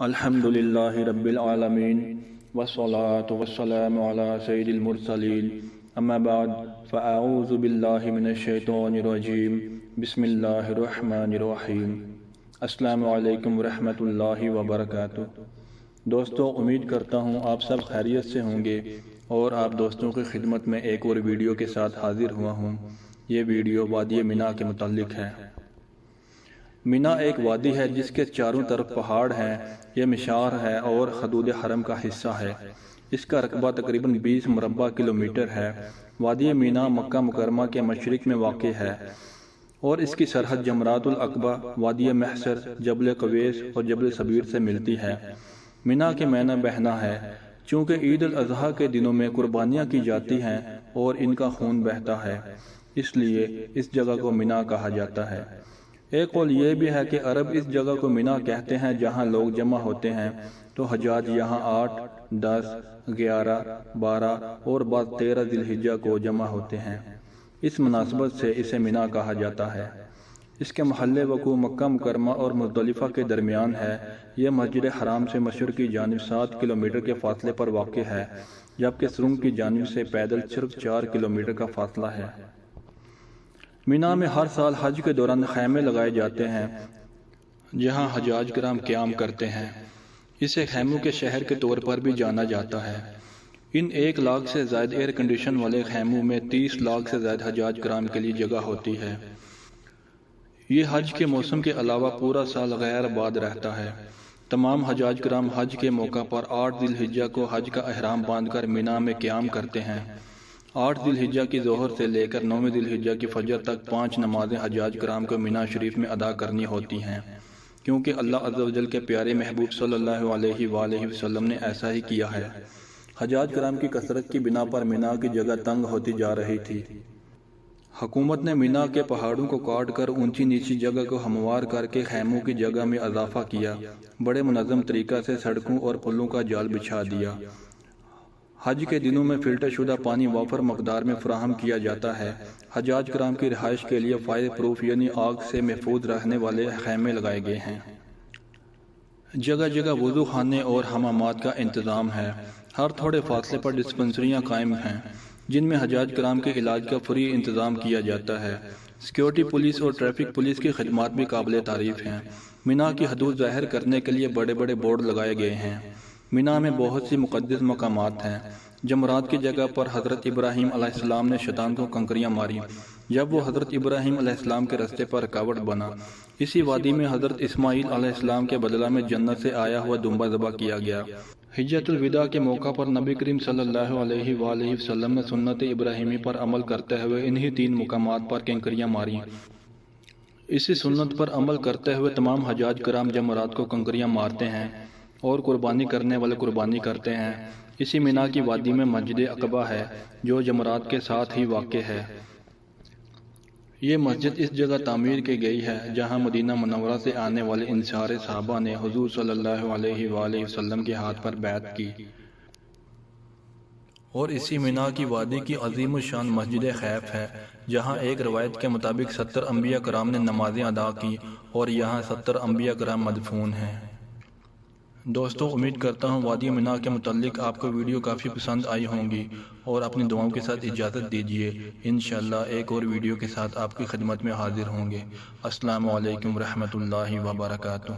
الحمدللہ رب العالمین والصلاة والسلام علی سید المرسلین اما بعد فاعوذ باللہ من الشیطان الرجیم بسم اللہ الرحمن الرحیم۔ السلام علیکم ورحمۃ اللہ وبرکاتہ۔ دوستو، امید کرتا ہوں آپ سب خیریت سے ہوں گے اور آپ دوستوں کی خدمت میں ایک اور ویڈیو کے ساتھ حاضر ہوا ہوں۔ یہ ویڈیو وادی مینا کے متعلق ہے۔ مینا ایک وادی ہے جس کے چاروں طرف پہاڑ ہیں۔ یہ مشار ہے اور حدود حرم کا حصہ ہے۔ اس کا رقبہ تقریباً 20 مربع کلومیٹر ہے۔ وادی مینا مکہ مکرمہ کے مشرق میں واقع ہے اور اس کی سرحد جمرات العقبہ، وادی محشر، جبل قویس اور جبل صبیر سے ملتی ہے۔ مینا کے معنی بہنا ہے، چونکہ عید الاضحیٰ کے دنوں میں قربانیاں کی جاتی ہیں اور ان کا خون بہتا ہے، اس لیے اس جگہ کو مینا کہا جاتا ہے۔ ایک قول یہ بھی ہے کہ عرب اس جگہ کو مینا کہتے ہیں جہاں لوگ جمع ہوتے ہیں، تو حجاج یہاں 8، 10، 11، 12 اور بعض 13 ذی الحجہ کو جمع ہوتے ہیں۔ اس مناسبت سے اسے مینا کہا جاتا ہے۔ اس کے محل وقوع مکہ مکرمہ اور مزدلفہ کے درمیان ہے۔ یہ مسجد حرام سے مشرق کی جانب 7 کلومیٹر کے فاصلے پر واقع ہے، جبکہ سرنگ کی جانب سے پیدل صرف 4 کلومیٹر کا فاصلہ ہے۔ مینا میں ہر سال حج کے دوران خیمے لگائے جاتے ہیں جہاں حجاج کرام قیام کرتے ہیں۔ اسے خیموں کے شہر کے طور پر بھی جانا جاتا ہے۔ ان 1 لاکھ سے زائد ایئر کنڈیشن والے خیموں میں 30 لاکھ سے زائد حجاج کرام کے لیے جگہ ہوتی ہے۔ یہ حج کے موسم کے علاوہ پورا سال غیر آباد رہتا ہے۔ تمام حجاج کرام حج کے موقع پر 8 ذی الحجہ کو حج کا احرام باندھ کر مینا میں قیام کرتے ہیں۔ 8 ذی الحجہ کی ظہر سے لے کر 9 ذی الحجہ کی فجر تک 5 نمازیں حجاج کرام کو مینا شریف میں ادا کرنی ہوتی ہیں، کیونکہ اللہ عز و جل کے پیارے محبوب صلی اللہ علیہ وآلہ وسلم نے ایسا ہی کیا ہے۔ حجاج کرام کی کثرت کی بنا پر مینا کی جگہ تنگ ہوتی جا رہی تھی۔ حکومت نے مینا کے پہاڑوں کو کاٹ کر اونچی نیچی جگہ کو ہموار کر کے خیموں کی جگہ میں اضافہ کیا۔ بڑے منظم طریقہ سے سڑکوں اور پلوں کا جال بچھا دیا۔ حج کے دنوں میں فلٹر شدہ پانی وافر مقدار میں فراہم کیا جاتا ہے۔ حجاج کرام کی رہائش کے لیے فائر پروف یعنی آگ سے محفوظ رہنے والے خیمے لگائے گئے ہیں۔ جگہ جگہ وضو خانے اور حمامات کا انتظام ہے۔ ہر تھوڑے فاصلے پر ڈسپنسریاں قائم ہیں جن میں حجاج کرام کے علاج کا فری انتظام کیا جاتا ہے۔ سیکیورٹی پولیس اور ٹریفک پولیس کی خدمات بھی قابل تعریف ہیں۔ مینا کی حدود ظاہر کرنے کے لیے بڑے بڑے بورڈ لگائے گئے ہیں۔ مینا میں بہت سی مقدس مقامات ہیں۔ جمرات کی جگہ پر حضرت ابراہیم علیہ السلام نے شیطان کو کنکریاں ماری جب وہ حضرت ابراہیم علیہ السلام کے راستے پر رکاوٹ بنا۔ اسی وادی میں حضرت اسماعیل علیہ السلام کے بدلہ میں جنت سے آیا ہوا دمبا ذبح کیا گیا۔ حجۃ الوداع کے موقع پر نبی کریم صلی اللہ علیہ وآلہ وسلم نے سنت ابراہیمی پر عمل کرتے ہوئے انہی 3 مقامات پر کنکریاں ماری۔ اسی سنت پر عمل کرتے ہوئے تمام حجاج کرام جمرات کو کنکریاں مارتے ہیں اور قربانی کرنے والے قربانی کرتے ہیں۔ اسی مینا کی وادی میں مسجد عقبہ ہے جو جمرات کے ساتھ ہی واقع ہے۔ یہ مسجد اس جگہ تعمیر کی گئی ہے جہاں مدینہ منورہ سے آنے والے انصار صحابہ نے حضور صلی اللہ علیہ وآلہ وسلم کے ہاتھ پر بیعت کی۔ اور اسی مینا کی وادی کی عظیم الشان مسجد خیف ہے جہاں ایک روایت کے مطابق 70 انبیاء کرام نے نمازیں ادا کی اور یہاں 70 انبیاء کرام مدفون ہیں۔ دوستو، امید کرتا ہوں وادی مینا کے متعلق آپ کو ویڈیو کافی پسند آئی ہوں گی اور اپنی دعاؤں کے ساتھ اجازت دیجیے۔ انشاءاللہ ایک اور ویڈیو کے ساتھ آپ کی خدمت میں حاضر ہوں گے۔ السلام علیکم ورحمۃ اللہ وبرکاتہ۔